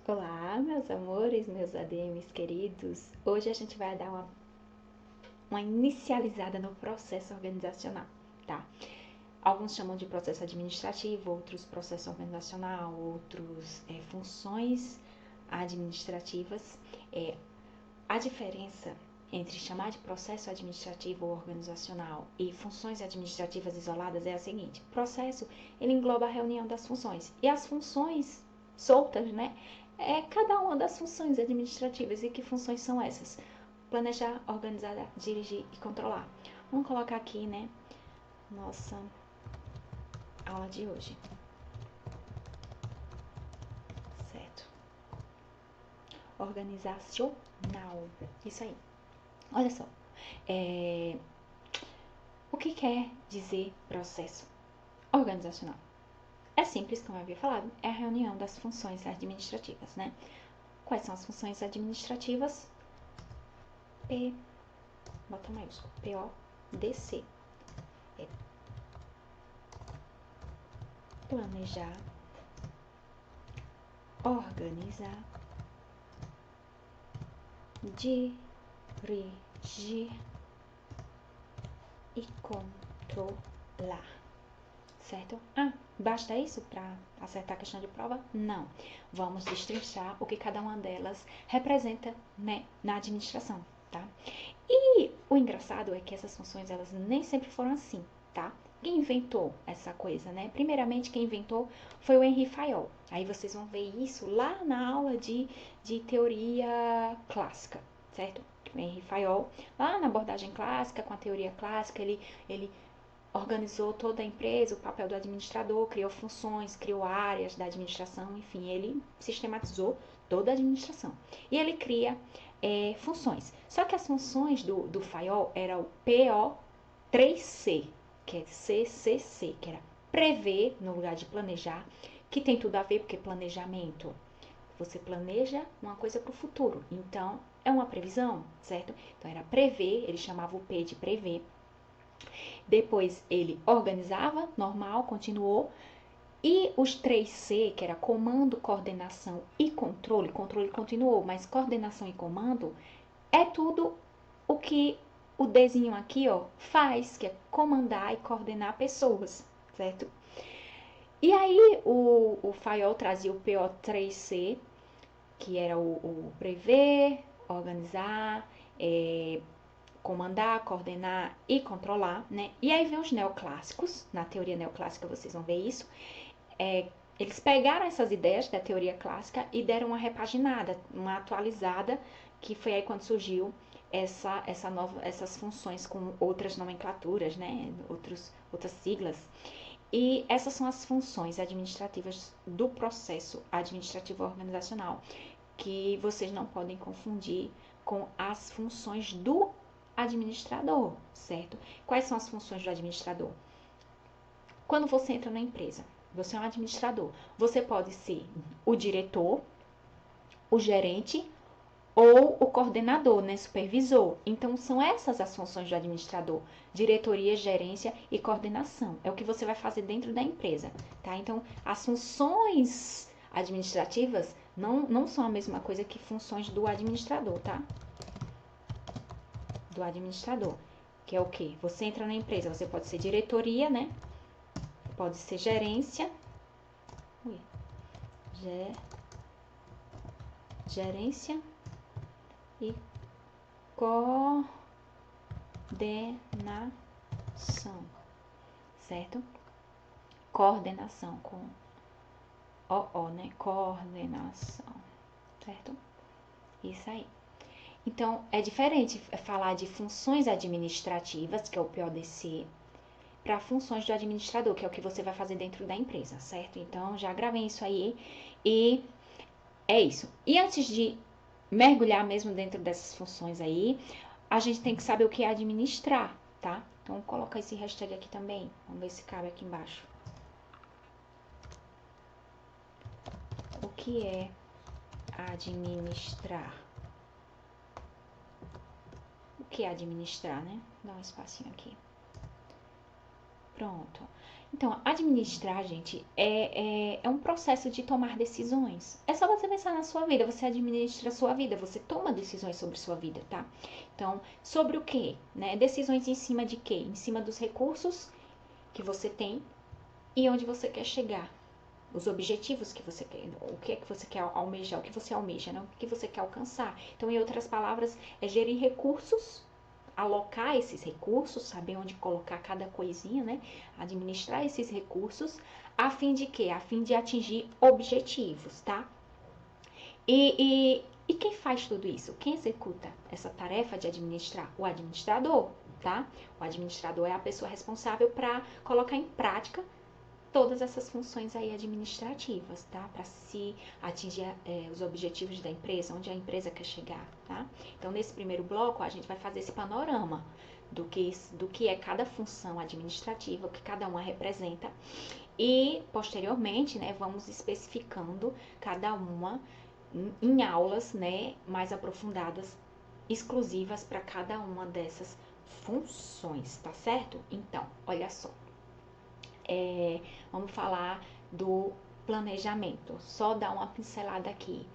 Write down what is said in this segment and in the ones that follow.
Olá, meus amores, meus ADMs queridos. Hoje a gente vai dar uma inicializada no processo organizacional, tá? Alguns chamam de processo administrativo, outros processo organizacional, outros funções administrativas. A diferença entre chamar de processo administrativo ou organizacional e funções administrativas isoladas é a seguinte: processo, ele engloba a reunião das funções, e as funções soltas, né? É cada uma das funções administrativas. E que funções são essas? Planejar, organizar, dirigir e controlar. Vamos colocar aqui, né, nossa aula de hoje, certo? Organizacional, isso aí. Olha só, o que quer dizer processo organizacional? É simples, como eu havia falado, é a reunião das funções administrativas, né? Quais são as funções administrativas? P, bota maiúsculo, PODC. É planejar, organizar, dirigir e controlar, certo? Basta isso para acertar a questão de prova? Não. Vamos destrinchar o que cada uma delas representa, né, na administração, tá? E o engraçado é que essas funções, elas nem sempre foram assim, tá? Quem inventou essa coisa, né? Primeiramente, quem inventou foi o Henri Fayol. Aí vocês vão ver isso lá na aula de teoria clássica, certo? O Henri Fayol, lá na abordagem clássica, com a teoria clássica, ele organizou toda a empresa, o papel do administrador, criou funções, criou áreas da administração, enfim, ele sistematizou toda a administração. E ele cria funções. Só que as funções do Fayol eram o PO3C, que é CCC, que era prever no lugar de planejar, que tem tudo a ver, porque planejamento, você planeja uma coisa para o futuro, então é uma previsão, certo? Então era prever, ele chamava o P de prever. Depois ele organizava, normal, continuou. E os 3C, que era comando, coordenação e controle, controle continuou, mas coordenação e comando é tudo o que o Dzinho aqui, ó, faz, que é comandar e coordenar pessoas, certo? E aí o Fayol trazia o PO3C, que era o prever, organizar, comandar, coordenar e controlar, né? E aí vem os neoclássicos, na teoria neoclássica vocês vão ver isso. Eles pegaram essas ideias da teoria clássica e deram uma repaginada, uma atualizada, que foi aí quando surgiu essas funções com outras nomenclaturas, né? Outras siglas. E essas são as funções administrativas do processo administrativo organizacional, que vocês não podem confundir com as funções do administrador, certo? Quais são as funções do administrador? Quando você entra na empresa, você é um administrador. Você pode ser o diretor, o gerente ou o coordenador, né, supervisor. Então, são essas as funções do administrador: diretoria, gerência e coordenação. É o que você vai fazer dentro da empresa, tá? Então, as funções administrativas não são a mesma coisa que funções do administrador, tá? Do administrador, que é o quê? Você entra na empresa, você pode ser diretoria, né? Pode ser gerência. Gerência e coordenação, certo? Coordenação com OO, né? Coordenação, certo? Isso aí. Então, é diferente falar de funções administrativas, que é o PODC, para funções do administrador, que é o que você vai fazer dentro da empresa, certo? Então, já gravei isso aí e é isso. E antes de mergulhar mesmo dentro dessas funções aí, a gente tem que saber o que é administrar, tá? Então, vou colocar esse hashtag aqui também. Vamos ver se cabe aqui embaixo. O que é administrar? O que é administrar, né? Dá um espacinho aqui. Pronto. Então, administrar, gente, é um processo de tomar decisões. É só você pensar na sua vida, você administra a sua vida, você toma decisões sobre sua vida, tá? Então, sobre o quê? Né? Decisões em cima de quê? Em cima dos recursos que você tem e onde você quer chegar. Os objetivos que você quer, o que é que você quer almejar, o que você almeja, né? O que você quer alcançar. Então, em outras palavras, é gerir recursos, alocar esses recursos, saber onde colocar cada coisinha, né? Administrar esses recursos, a fim de quê? A fim de atingir objetivos, tá? E quem faz tudo isso? Quem executa essa tarefa de administrar? O administrador, tá? O administrador é a pessoa responsável para colocar em prática todas essas funções aí administrativas, tá? Para se atingir os objetivos da empresa, onde a empresa quer chegar, tá? Então, nesse primeiro bloco, a gente vai fazer esse panorama do que é cada função administrativa, o que cada uma representa. E, posteriormente, né, vamos especificando cada uma em aulas, né, mais aprofundadas, exclusivas para cada uma dessas funções, tá certo? Então, olha só. Vamos falar do planejamento. Só dar uma pincelada aqui.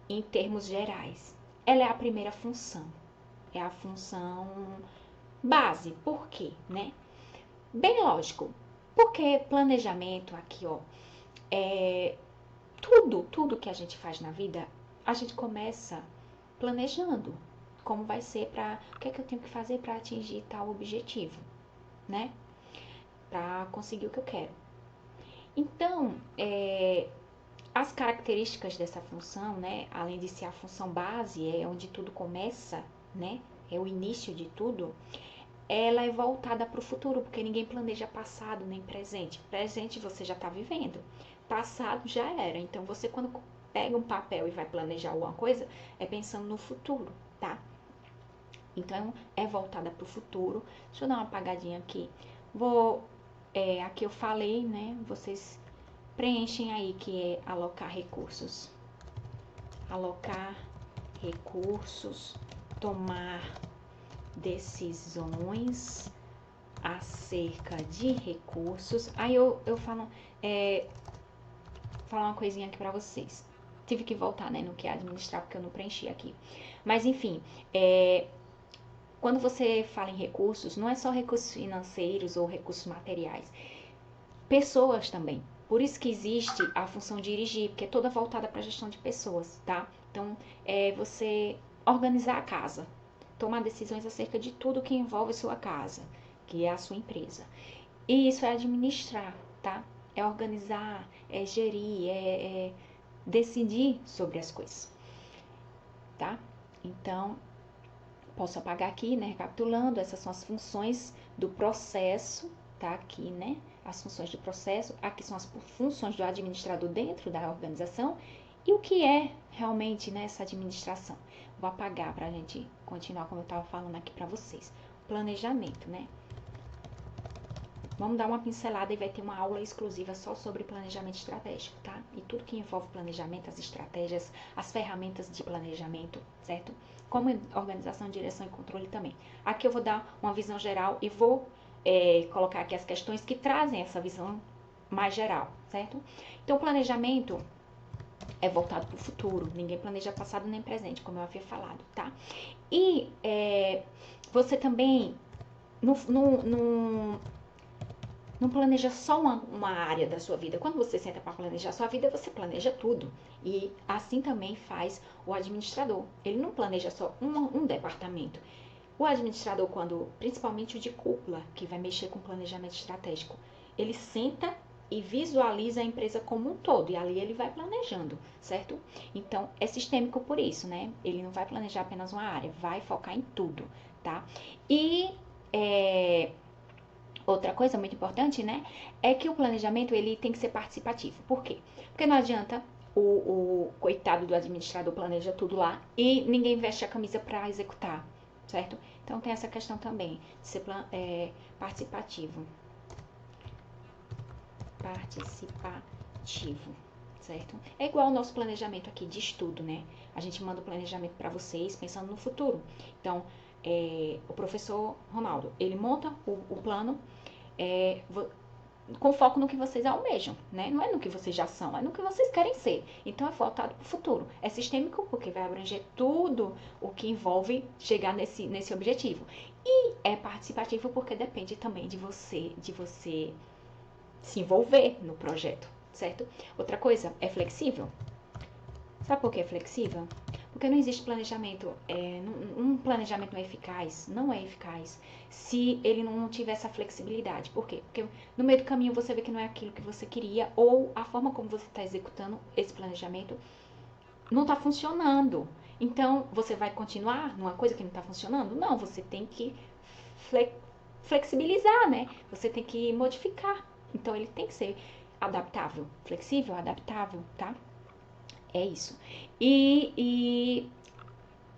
Em termos gerais, ela é a primeira função. É a função base. Por quê, né? Bem lógico. Porque planejamento aqui, ó, tudo que a gente faz na vida, a gente começa planejando como vai ser o que é que eu tenho que fazer para atingir tal objetivo, né? Para conseguir o que eu quero. Então, as características dessa função, né, além de ser a função base, é onde tudo começa, né, é o início de tudo, ela é voltada para o futuro, porque ninguém planeja passado nem presente. Presente você já está vivendo, passado já era. Então, você quando pega um papel e vai planejar alguma coisa, é pensando no futuro, tá? Então, é voltada para o futuro. Deixa eu dar uma apagadinha aqui. Aqui eu falei, né, vocês preenchem aí que é alocar recursos. Alocar recursos, tomar decisões acerca de recursos. Aí eu falo, falar uma coisinha aqui pra vocês. Tive que voltar, né, no que é administrar, porque eu não preenchi aqui. Mas, enfim, quando você fala em recursos, não é só recursos financeiros ou recursos materiais. Pessoas também. Por isso que existe a função dirigir, porque é toda voltada para a gestão de pessoas, tá? Então, é você organizar a casa, tomar decisões acerca de tudo que envolve sua casa, que é a sua empresa. E isso é administrar, tá? É organizar, é gerir, é decidir sobre as coisas, tá? Então, posso apagar aqui, né? Recapitulando, essas são as funções do processo, tá? Aqui, né? As funções do processo, aqui são as funções do administrador dentro da organização e o que é realmente, né, essa administração. Vou apagar para a gente continuar como eu estava falando aqui para vocês. Planejamento, né? Vamos dar uma pincelada e vai ter uma aula exclusiva só sobre planejamento estratégico, tá? E tudo que envolve planejamento, as estratégias, as ferramentas de planejamento, certo? Como organização, direção e controle também. Aqui eu vou dar uma visão geral e vou colocar aqui as questões que trazem essa visão mais geral, certo? Então, o planejamento é voltado para o futuro. Ninguém planeja passado nem presente, como eu havia falado, tá? E você também não planeja só uma área da sua vida. Quando você senta para planejar a sua vida, você planeja tudo. E assim também faz o administrador. Ele não planeja só um departamento. O administrador, principalmente o de cúpula, que vai mexer com planejamento estratégico, ele senta e visualiza a empresa como um todo, e ali ele vai planejando, certo? Então, é sistêmico por isso, né? Ele não vai planejar apenas uma área, vai focar em tudo, tá? E outra coisa muito importante, né, é que o planejamento ele tem que ser participativo. Por quê? Porque não adianta o coitado do administrador planeja tudo lá e ninguém veste a camisa para executar, certo? Então tem essa questão também de ser participativo. Participativo, certo? É igual ao nosso planejamento aqui de estudo, né? A gente manda o planejamento para vocês pensando no futuro. Então, o professor Ronaldo, ele monta o plano, com foco no que vocês almejam, né? Não é no que vocês já são, é no que vocês querem ser. Então é voltado para o futuro. É sistêmico porque vai abranger tudo o que envolve chegar nesse objetivo. E é participativo porque depende também de você se envolver no projeto, certo? Outra coisa, é flexível. Sabe por que é flexível? Porque não existe planejamento, um planejamento não é eficaz se ele não tiver essa flexibilidade. Por quê? Porque no meio do caminho você vê que não é aquilo que você queria ou a forma como você está executando esse planejamento não está funcionando. Então, você vai continuar numa coisa que não está funcionando? Não, você tem que flexibilizar, né? Você tem que modificar. Então, ele tem que ser adaptável, flexível, adaptável, tá? É isso. E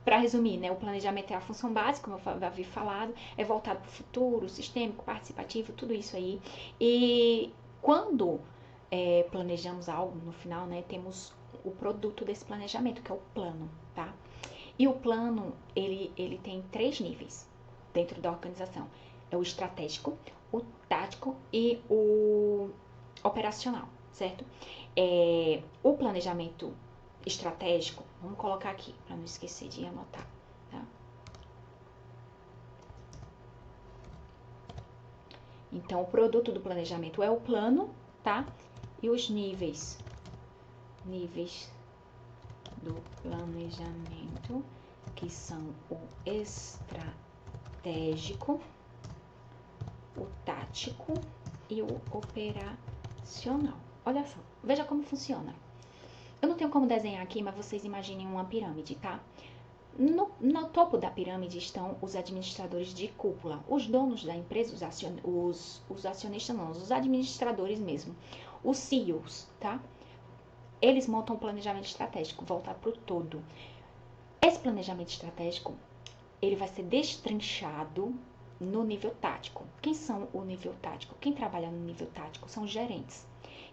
para resumir, né, o planejamento é a função básica, como eu havia falado, é voltado para o futuro, sistêmico, participativo, tudo isso aí. E quando planejamos algo, no final, né, temos o produto desse planejamento, que é o plano, tá? E o plano, ele tem 3 níveis dentro da organização. É o estratégico, o tático e o operacional, certo? O planejamento estratégico, vamos colocar aqui, para não esquecer de anotar, tá? Então, o produto do planejamento é o plano, tá? E os níveis do planejamento, que são o estratégico, o tático e o operacional. Olha só, veja como funciona. Eu não tenho como desenhar aqui, mas vocês imaginem uma pirâmide, tá? No topo da pirâmide estão os administradores de cúpula, os donos da empresa, os acionistas não, os administradores mesmo, os CEOs, tá? Eles montam um planejamento estratégico voltado para o todo. Esse planejamento estratégico, ele vai ser destrinchado no nível tático. Quem são o nível tático? Quem trabalha no nível tático são os gerentes.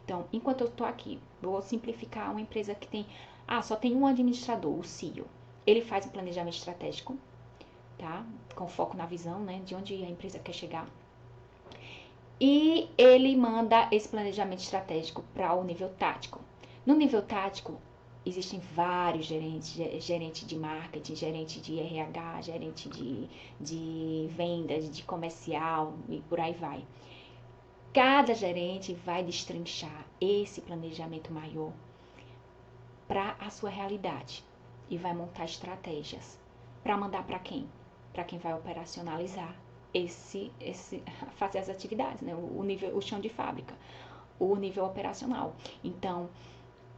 Então, enquanto eu estou aqui, vou simplificar uma empresa que tem... só tem um administrador, o CEO. Ele faz o planejamento estratégico, tá? Com foco na visão, né? De onde a empresa quer chegar. E ele manda esse planejamento estratégico para o nível tático. No nível tático, existem vários gerentes, gerente de marketing, gerente de RH, gerente de vendas, de comercial e por aí vai. Cada gerente vai destrinchar esse planejamento maior para a sua realidade e vai montar estratégias para mandar para quem? Para quem vai operacionalizar fazer as atividades, né? O chão de fábrica, o nível operacional. Então,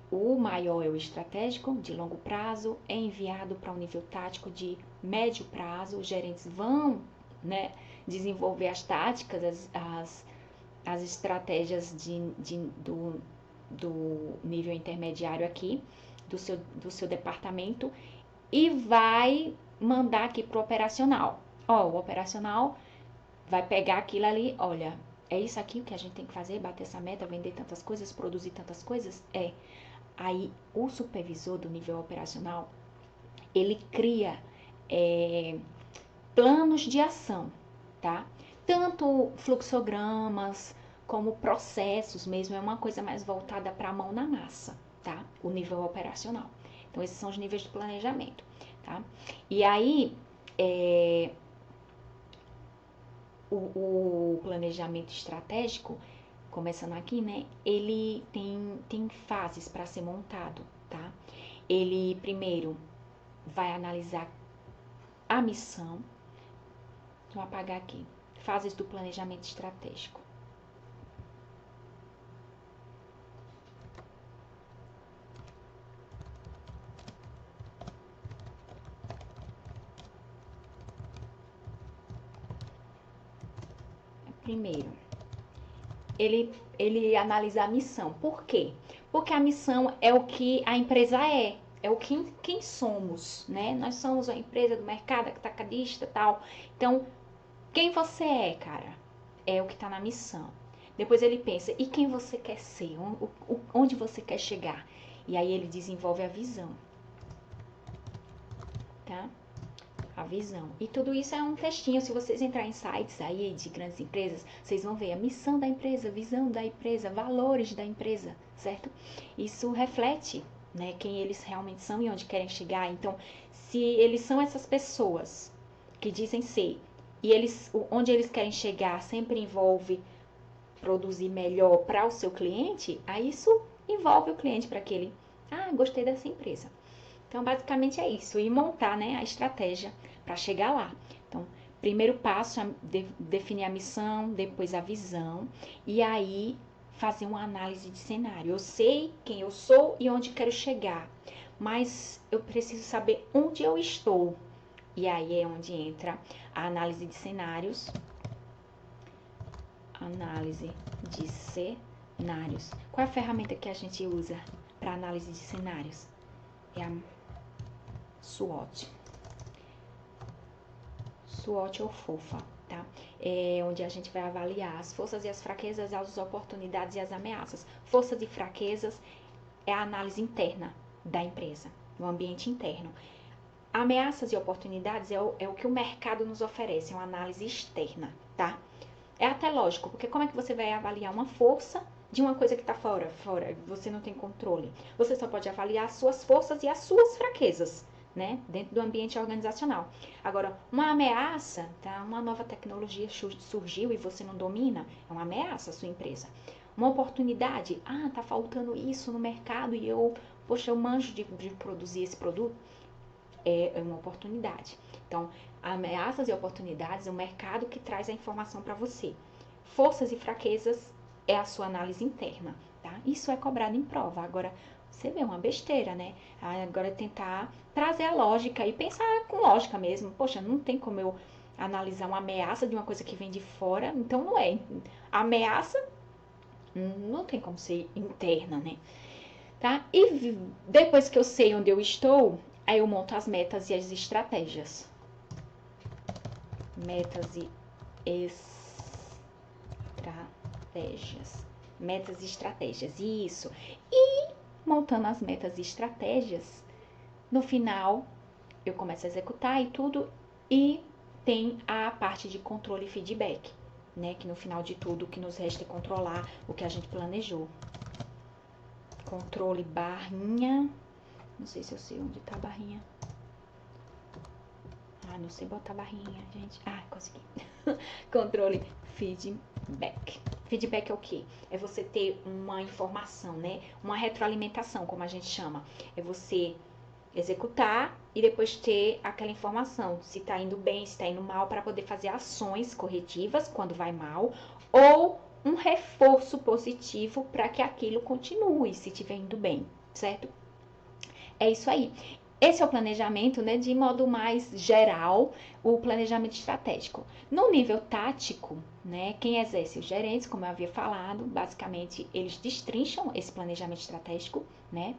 o maior é o estratégico, de longo prazo, é enviado para o nível tático de médio prazo. Os gerentes vão, né, desenvolver as táticas, as estratégias do nível intermediário aqui, do seu departamento, e vai mandar aqui para o operacional. O operacional vai pegar aquilo ali, olha, é isso aqui o que a gente tem que fazer, bater essa meta, vender tantas coisas, produzir tantas coisas? Aí, o supervisor do nível operacional, ele cria planos de ação, tá? Tanto fluxogramas, como processos mesmo, é uma coisa mais voltada para a mão na massa, tá? O nível operacional. Então, esses são os níveis de planejamento, tá? E aí, o planejamento estratégico, começando aqui, né? Ele tem fases para ser montado, tá? Ele, primeiro, vai analisar a missão. Vou apagar aqui. Fases do planejamento estratégico. Primeiro, ele analisa a missão. Por quê? Porque a missão é o que a empresa é o quem somos, né? Nós somos uma empresa do mercado, atacadista e tal. Então, quem você é, cara? É o que está na missão. Depois ele pensa, e quem você quer ser? Onde você quer chegar? E aí ele desenvolve a visão. Tá? a visão. E tudo isso é um textinho. Se vocês entrarem em sites aí de grandes empresas, vocês vão ver a missão da empresa, visão da empresa, valores da empresa, certo? Isso reflete, né, quem eles realmente são e onde querem chegar. Então, se eles são essas pessoas que dizem ser, e onde eles querem chegar sempre envolve produzir melhor para o seu cliente, aí isso envolve o cliente para que ele, gostei dessa empresa. Então, basicamente é isso, e montar, né, a estratégia para chegar lá. Então, primeiro passo é definir a missão, depois a visão, e aí fazer uma análise de cenário. Eu sei quem eu sou e onde quero chegar, mas eu preciso saber onde eu estou. E aí é onde entra a análise de cenários. Análise de cenários. Qual é a ferramenta que a gente usa para análise de cenários? É a SWOT. SWOT ou FOFA, tá? É onde a gente vai avaliar as forças e as fraquezas, as oportunidades e as ameaças. Forças e fraquezas é a análise interna da empresa, no ambiente interno. Ameaças e oportunidades é o que o mercado nos oferece, é uma análise externa, tá? É até lógico, porque como é que você vai avaliar uma força de uma coisa que está fora, você não tem controle. Você só pode avaliar as suas forças e as suas fraquezas, né, dentro do ambiente organizacional. Agora, uma ameaça, tá? Uma nova tecnologia surgiu e você não domina, é uma ameaça à sua empresa. Uma oportunidade, tá faltando isso no mercado e eu manjo de produzir esse produto, é uma oportunidade. Então, ameaças e oportunidades é o mercado que traz a informação para você. Forças e fraquezas é a sua análise interna, tá? Isso é cobrado em prova. Agora, você vê uma besteira, né? Agora tentar trazer a lógica e pensar com lógica mesmo. Poxa, não tem como eu analisar uma ameaça de uma coisa que vem de fora, então não é. A ameaça não tem como ser interna, né? Tá? E depois que eu sei onde eu estou, aí eu monto as metas e as estratégias. Metas e estratégias. Metas e estratégias, isso. E montando as metas e estratégias, no final eu começo a executar e tudo, e tem a parte de controle e feedback, né? Que no final de tudo o que nos resta é controlar o que a gente planejou. Controle barrinha, não sei se eu sei onde tá a barrinha. Não sei botar barrinha, gente. Consegui. Controle feedback. Feedback é o quê? É você ter uma informação, né? Uma retroalimentação, como a gente chama. É você executar e depois ter aquela informação. Se tá indo bem, se tá indo mal, para poder fazer ações corretivas quando vai mal. Ou um reforço positivo para que aquilo continue, se estiver indo bem, certo? É isso aí. Esse é o planejamento, né, de modo mais geral, o planejamento estratégico. No nível tático, né, quem exerce os gerentes, como eu havia falado, basicamente eles destrincham esse planejamento estratégico, né,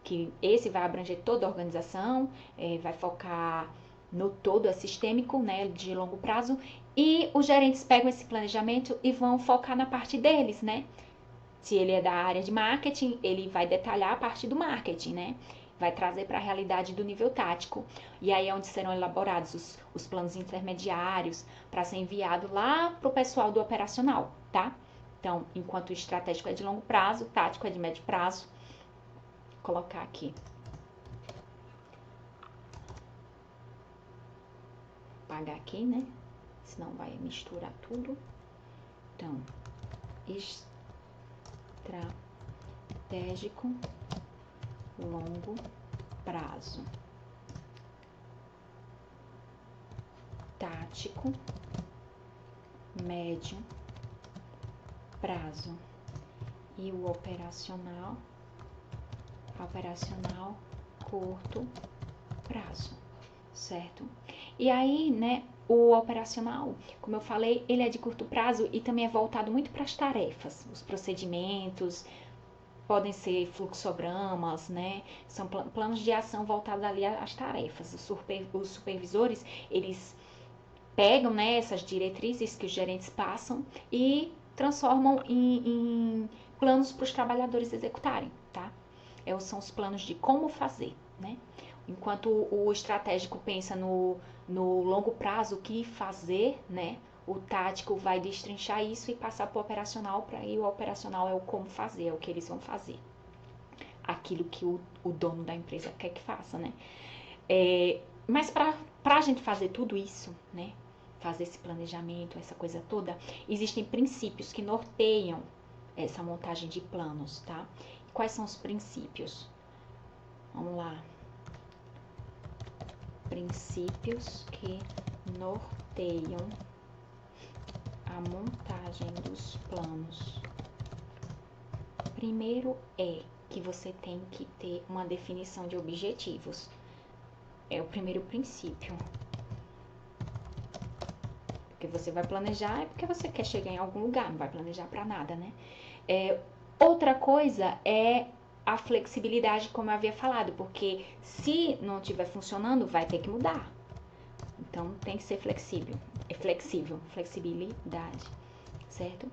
que esse vai abranger toda a organização, vai focar no todo, é sistêmico, né, de longo prazo, e os gerentes pegam esse planejamento e vão focar na parte deles, né. Se ele é da área de marketing, ele vai detalhar a parte do marketing, né? Vai trazer para a realidade do nível tático. E aí é onde serão elaborados os planos intermediários para ser enviado lá para o pessoal do operacional, tá? Então, enquanto o estratégico é de longo prazo, o tático é de médio prazo. Vou colocar aqui. Vou apagar aqui, né? Senão vai misturar tudo. Então, estratégico, longo prazo, tático, médio prazo e o operacional, curto prazo, certo? E aí, né, o operacional, como eu falei, ele é de curto prazo e também é voltado muito para as tarefas, os procedimentos, podem ser fluxogramas, né? São planos de ação voltados ali às tarefas. Os supervisores, eles pegam, né, essas diretrizes que os gerentes passam e transformam em planos para os trabalhadores executarem, tá? São os planos de como fazer, né? Enquanto o estratégico pensa no longo prazo, o que fazer, né? O tático vai destrinchar isso e passar para o operacional, para aí o operacional é o como fazer, é o que eles vão fazer. Aquilo que o dono da empresa quer que faça, né? Mas para a gente fazer tudo isso, né? Fazer esse planejamento, essa coisa toda, existem princípios que norteiam essa montagem de planos, tá? Quais são os princípios? Vamos lá. Princípios que norteiam a montagem dos planos. Primeiro é que você tem que ter uma definição de objetivos. É o primeiro princípio. Porque você vai planejar é porque você quer chegar em algum lugar, não vai planejar para nada, né? Outra coisa é a flexibilidade, como eu havia falado, porque se não estiver funcionando, vai ter que mudar. Então, tem que ser flexível. Flexibilidade, certo?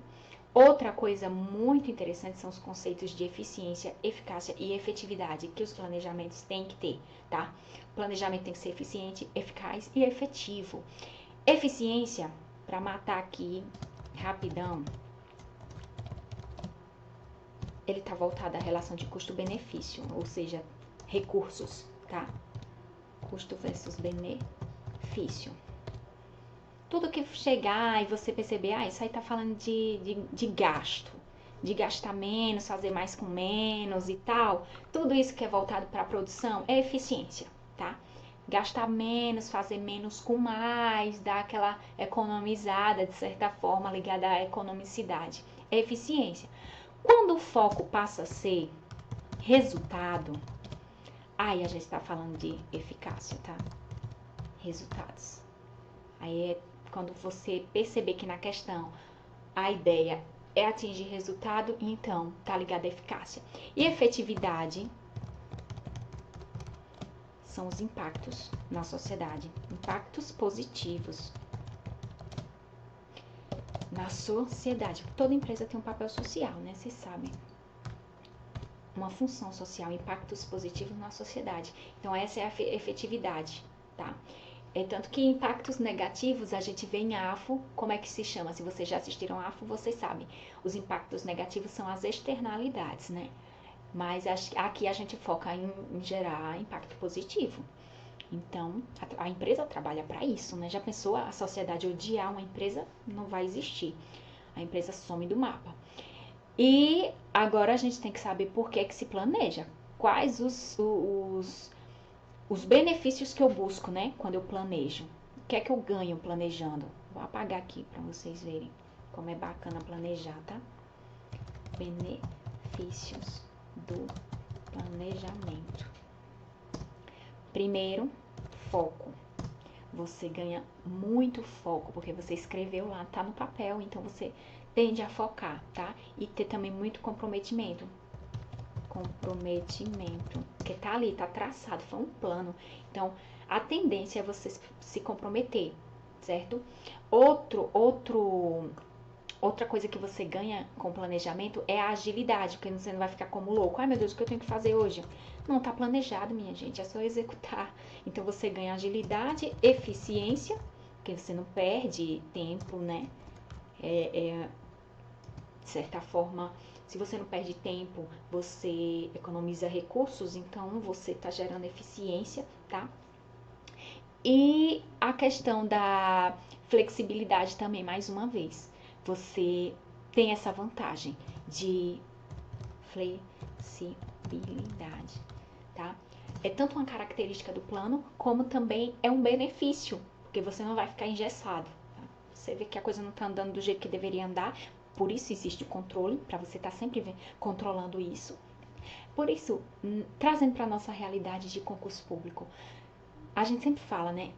Outra coisa muito interessante são os conceitos de eficiência, eficácia e efetividade que os planejamentos têm que ter, tá? O planejamento tem que ser eficiente, eficaz e efetivo. Eficiência, para matar aqui rapidão, ele está voltado à relação de custo-benefício, ou seja, recursos, tá? Custo versus benefício. Tudo que chegar e você perceber, isso aí tá falando de gasto, de gastar menos, fazer mais com menos e tal, tudo isso que é voltado para a produção é eficiência, tá? Gastar menos, fazer menos com mais, dar aquela economizada, de certa forma, ligada à economicidade, é eficiência. Quando o foco passa a ser resultado, aí a gente está falando de eficácia, tá? Resultados. Aí é quando você perceber que na questão a ideia é atingir resultado, então tá ligado à eficácia. E efetividade são os impactos na sociedade, impactos positivos na sociedade. Toda empresa tem um papel social, né? Vocês sabem. Uma função social, impactos positivos na sociedade. Então essa é a efetividade, tá? Tanto que impactos negativos a gente vê em AFO, como é que se chama? Se vocês já assistiram AFO, vocês sabem. Os impactos negativos são as externalidades, né? Mas aqui a gente foca em gerar impacto positivo. Então, a empresa trabalha para isso, né? Já pensou a sociedade odiar uma empresa? Não vai existir. A empresa some do mapa. E agora a gente tem que saber por que se planeja. Quais os benefícios que eu busco, né? Quando eu planejo. O que é que eu ganho planejando? Vou apagar aqui para vocês verem como é bacana planejar, tá? Benefícios do planejamento. Primeiro, foco. Você ganha muito foco, porque você escreveu lá, tá no papel, então você tende a focar, tá? E ter também muito comprometimento. Porque tá ali, tá traçado, foi um plano. Então, a tendência é você se comprometer, certo? Outra coisa que você ganha com planejamento é a agilidade, porque você não vai ficar como louco. Ai, meu Deus, o que eu tenho que fazer hoje? Não tá planejado, minha gente, é só executar. Então, você ganha agilidade, eficiência, porque você não perde tempo, né? De certa forma, se você não perde tempo, você economiza recursos, então você tá gerando eficiência, tá? E a questão da flexibilidade também, mais uma vez. Você tem essa vantagem de flexibilidade, tá? É tanto uma característica do plano, como também é um benefício, porque você não vai ficar engessado. Tá? Você vê que a coisa não tá andando do jeito que deveria andar, por isso existe o controle, para você estar sempre controlando isso. Por isso, trazendo para nossa realidade de concurso público, a gente sempre fala, né?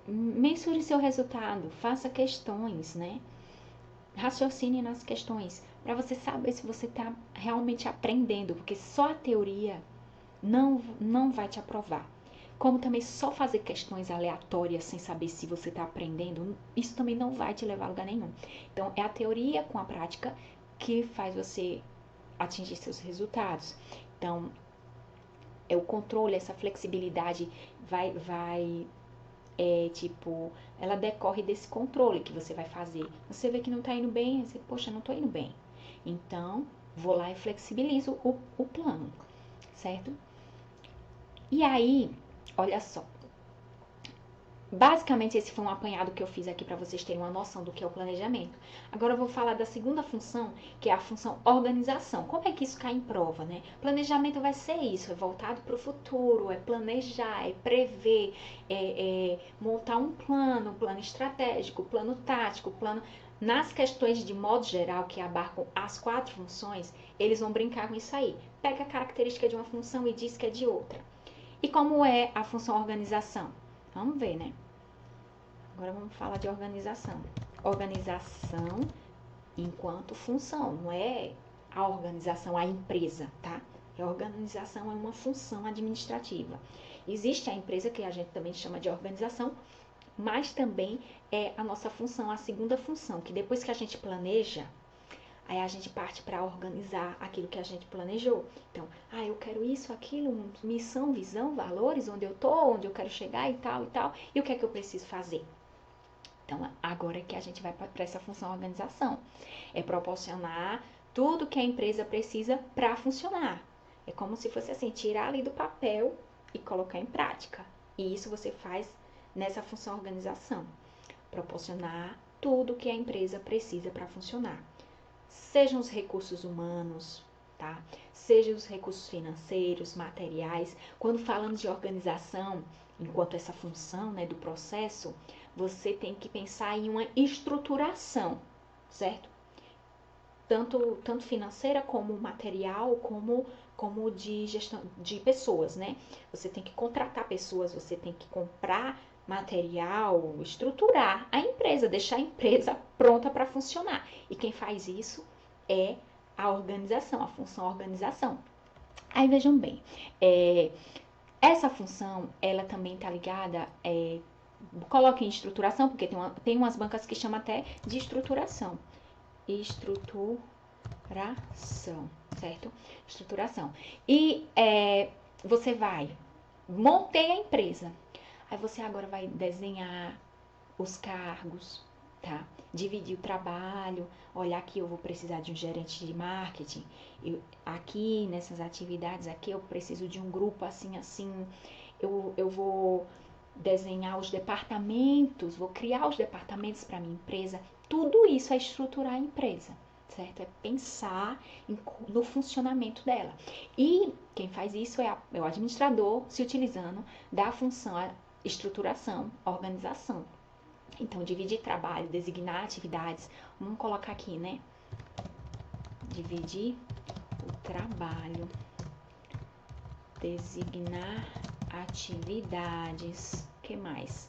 Mensure seu resultado, faça questões, né? Raciocine nas questões, para você saber se você está realmente aprendendo, porque só a teoria não vai te aprovar. Como também só fazer questões aleatórias sem saber se você está aprendendo, isso também não vai te levar a lugar nenhum. Então, é a teoria com a prática que faz você atingir seus resultados. Então, É o controle, essa flexibilidade ela decorre desse controle que você vai fazer. Você vê que não tá indo bem, você, poxa, não tô indo bem. Então, vou lá e flexibilizo o plano, certo? E aí, olha só. Basicamente, esse foi um apanhado que eu fiz aqui para vocês terem uma noção do que é o planejamento. Agora eu vou falar da segunda função, que é a função organização. Como é que isso cai em prova, né? Planejamento vai ser isso, é voltado para o futuro, é planejar, é prever, é montar um plano estratégico, plano tático, plano... Nas questões de modo geral, que abarcam as 4 funções, eles vão brincar com isso aí. Pega a característica de uma função e diz que é de outra. E como é a função organização? Vamos ver, né? Agora vamos falar de organização. Organização enquanto função, não é a organização, a empresa, tá? A organização é uma função administrativa. Existe a empresa que a gente também chama de organização, mas também é a nossa função, a segunda função, que depois que a gente planeja, aí a gente parte para organizar aquilo que a gente planejou. Então, eu quero isso, aquilo, missão, visão, valores, onde eu tô, onde eu quero chegar e tal, e o que é que eu preciso fazer? Então, agora é que a gente vai para essa função organização. É proporcionar tudo que a empresa precisa para funcionar. É como se fosse assim, tirar ali do papel e colocar em prática. E isso você faz nessa função organização. Proporcionar tudo que a empresa precisa para funcionar. Sejam os recursos humanos, tá? Sejam os recursos financeiros, materiais. Quando falamos de organização, enquanto essa função, né, do processo, você tem que pensar em uma estruturação, certo? Tanto financeira como material, como de gestão de pessoas, né? Você tem que contratar pessoas, você tem que comprar material, estruturar a empresa, deixar a empresa pronta para funcionar. E quem faz isso é a organização, a função organização. Aí vejam bem, essa função, ela também está ligada, coloque em estruturação, porque tem umas bancas que chamam até de estruturação. Estruturação, certo? Estruturação. E você montei a empresa. Aí você agora vai desenhar os cargos, tá? Dividir o trabalho. Olha, aqui eu vou precisar de um gerente de marketing. Aqui, nessas atividades aqui, eu preciso de um grupo assim, assim. Eu vou desenhar os departamentos, vou criar os departamentos para minha empresa. Tudo isso é estruturar a empresa, certo? É pensar no funcionamento dela. E quem faz isso é o administrador se utilizando da função estruturação, organização. Então, dividir trabalho, designar atividades. Vamos colocar aqui, né? Dividir o trabalho, designar atividades. O que mais?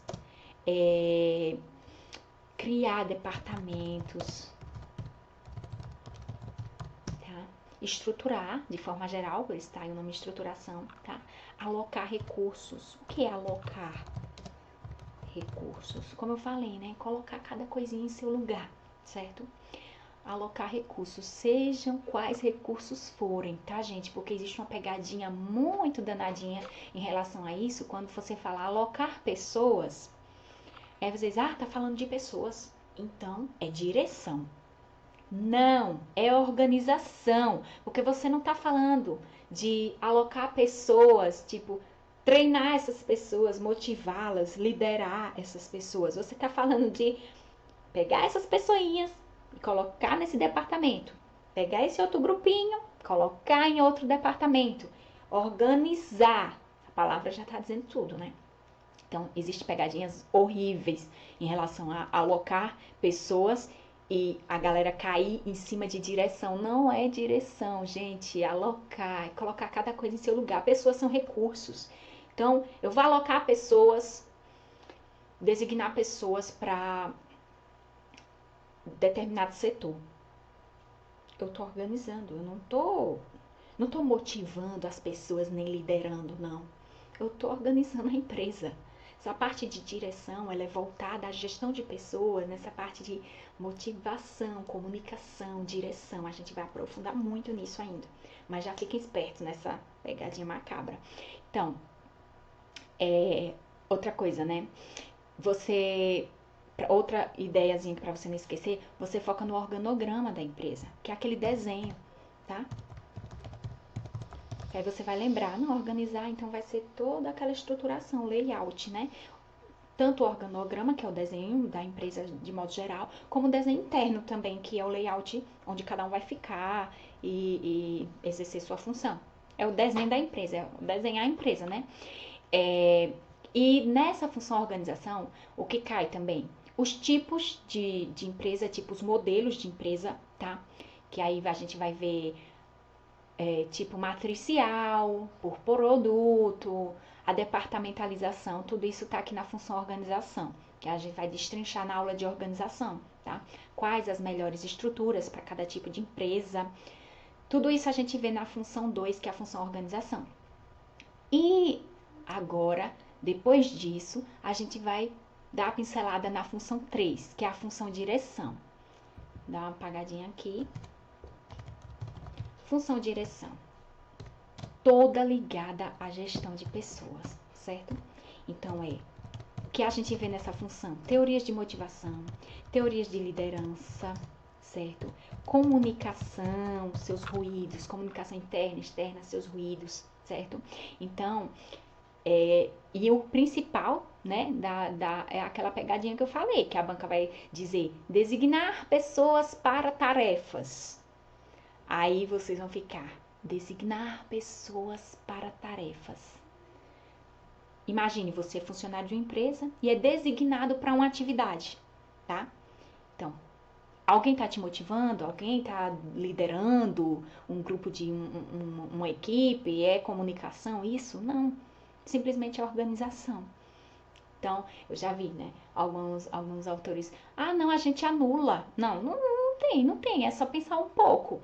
Criar departamentos. Tá? Estruturar, de forma geral, por isso está aí o nome estruturação, tá? Alocar recursos. O que é alocar recursos? Como eu falei, né? Colocar cada coisinha em seu lugar, certo? Alocar recursos, sejam quais recursos forem, tá, gente? Porque existe uma pegadinha muito danadinha em relação a isso, quando você fala alocar pessoas, vocês, tá falando de pessoas, então é direção. Não, é organização, porque você não tá falando de alocar pessoas, tipo, treinar essas pessoas, motivá-las, liderar essas pessoas. Você tá falando de pegar essas pessoinhas e colocar nesse departamento. Pegar esse outro grupinho, colocar em outro departamento. Organizar. A palavra já está dizendo tudo, né? Então, existem pegadinhas horríveis em relação a alocar pessoas e a galera cair em cima de direção. Não é direção, gente. Alocar, colocar cada coisa em seu lugar. Pessoas são recursos. Então, eu vou alocar pessoas, designar pessoas para determinado setor. Eu tô organizando, eu não tô motivando as pessoas nem liderando, não. Eu tô organizando a empresa, Essa parte de direção, ela é voltada à gestão de pessoas, nessa parte de motivação, comunicação, direção. A gente vai aprofundar muito nisso ainda. Mas já fiquem espertos nessa pegadinha macabra. Então, outra coisa, né? Outra ideiazinha para você não esquecer, você foca no organograma da empresa, que é aquele desenho, tá? Que aí você vai lembrar, não, organizar, então vai ser toda aquela estruturação, layout, né? Tanto o organograma, que é o desenho da empresa de modo geral, como o desenho interno também, que é o layout onde cada um vai ficar e exercer sua função. É o desenho da empresa, é desenhar a empresa, né? E nessa função organização, o que cai também? Os tipos de empresa, tipo os modelos de empresa, tá? Que aí a gente vai ver tipo matricial, por produto, a departamentalização, tudo isso está aqui na função organização, que a gente vai destrinchar na aula de organização, tá? Quais as melhores estruturas para cada tipo de empresa. Tudo isso a gente vê na função 2, que é a função organização. E agora, depois disso, a gente vai dar a pincelada na função 3, que é a função direção. Dá uma apagadinha aqui. Função direção, toda ligada à gestão de pessoas, certo? Então, o que a gente vê nessa função? Teorias de motivação, teorias de liderança, certo? Comunicação, seus ruídos, comunicação interna, externa, seus ruídos, certo? Então, e o principal, né, é aquela pegadinha que eu falei, que a banca vai dizer, designar pessoas para tarefas. Aí vocês vão ficar, designar pessoas para tarefas. Imagine, você é funcionário de uma empresa e é designado para uma atividade, tá? Então, alguém está te motivando, alguém está liderando um grupo de uma equipe, é comunicação, isso? Não, simplesmente é organização. Então, eu já vi, né, alguns autores, não, a gente anula. Não tem, é só pensar um pouco.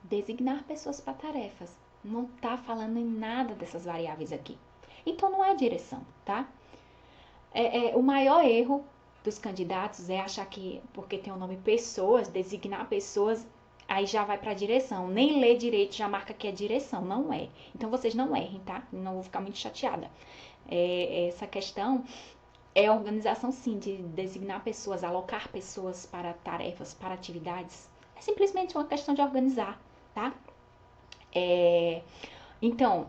Designar pessoas para tarefas. Não está falando em nada dessas variáveis aqui. Então não é direção, tá? O maior erro dos candidatos é achar que, porque tem o nome pessoas, designar pessoas, aí já vai para direção. Nem lê direito já marca que é direção. Não é. Então vocês não errem, tá? Não vou ficar muito chateada. Essa questão é organização, sim, de designar pessoas, alocar pessoas para tarefas, para atividades. É simplesmente uma questão de organizar, tá? Então,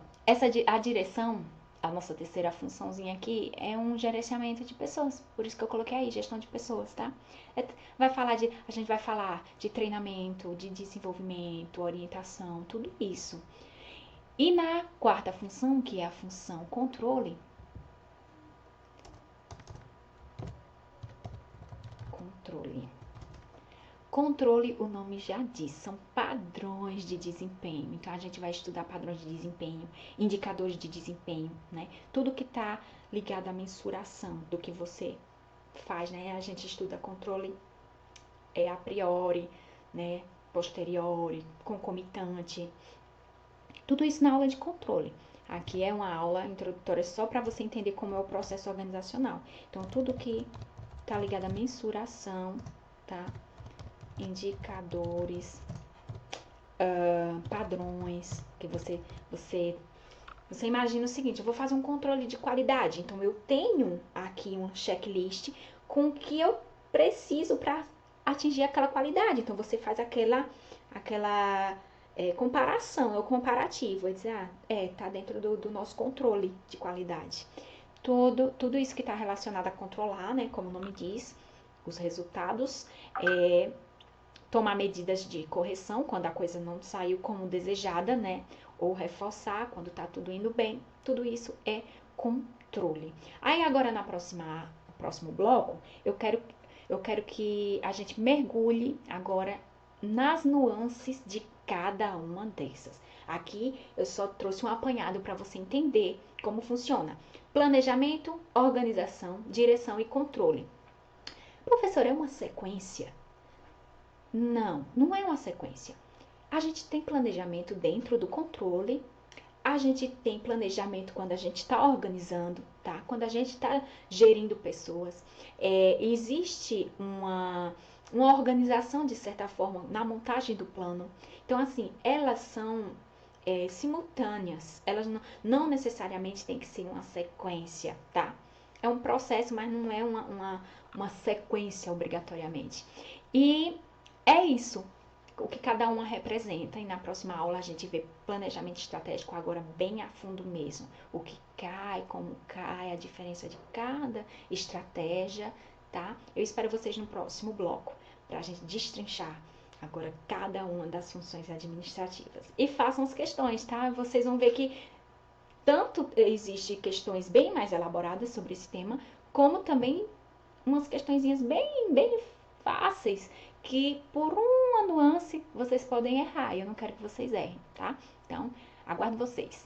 a direção, a nossa terceira funçãozinha aqui, é um gerenciamento de pessoas. Por isso que eu coloquei aí, gestão de pessoas, tá? A gente vai falar de treinamento, de desenvolvimento, orientação, tudo isso. E na quarta função, que é a função controle, Controle, o nome já diz, são padrões de desempenho. Então, a gente vai estudar padrões de desempenho, indicadores de desempenho, né? Tudo que está ligado à mensuração do que você faz, né? A gente estuda controle a priori, né? Posteriori, concomitante. Tudo isso na aula de controle. Aqui é uma aula introdutória só para você entender como é o processo organizacional. Então, tudo que está ligado à mensuração, tá? Indicadores, padrões, que você imagina o seguinte, eu vou fazer um controle de qualidade, então eu tenho aqui um checklist com o que eu preciso para atingir aquela qualidade, então você faz aquela comparação, é o comparativo, é dizer, tá dentro do nosso controle de qualidade. Tudo isso que está relacionado a controlar, né, como o nome diz, os resultados, tomar medidas de correção quando a coisa não saiu como desejada, né? Ou reforçar quando tá tudo indo bem. Tudo isso é controle. Aí agora no próximo bloco, eu quero que a gente mergulhe agora nas nuances de cada uma dessas. Aqui eu só trouxe um apanhado para você entender como funciona. Planejamento, organização, direção e controle. Professor, é uma sequência? Não é uma sequência. A gente tem planejamento dentro do controle, A gente tem planejamento quando a gente está organizando, tá? Quando a gente está gerindo pessoas. Existe uma organização, de certa forma, na montagem do plano. Então, assim, elas são simultâneas. Elas não necessariamente tem que ser uma sequência, tá? É um processo, mas não é uma sequência obrigatoriamente. E é isso, o que cada uma representa. E na próxima aula a gente vê planejamento estratégico agora bem a fundo mesmo. O que cai, como cai, a diferença de cada estratégia, tá? Eu espero vocês no próximo bloco, para a gente destrinchar agora cada uma das funções administrativas. E façam as questões, tá? Vocês vão ver que tanto existe questões bem mais elaboradas sobre esse tema, como também umas questõezinhas bem fáceis, que por uma nuance vocês podem errar. E eu não quero que vocês errem, tá? Então, aguardo vocês.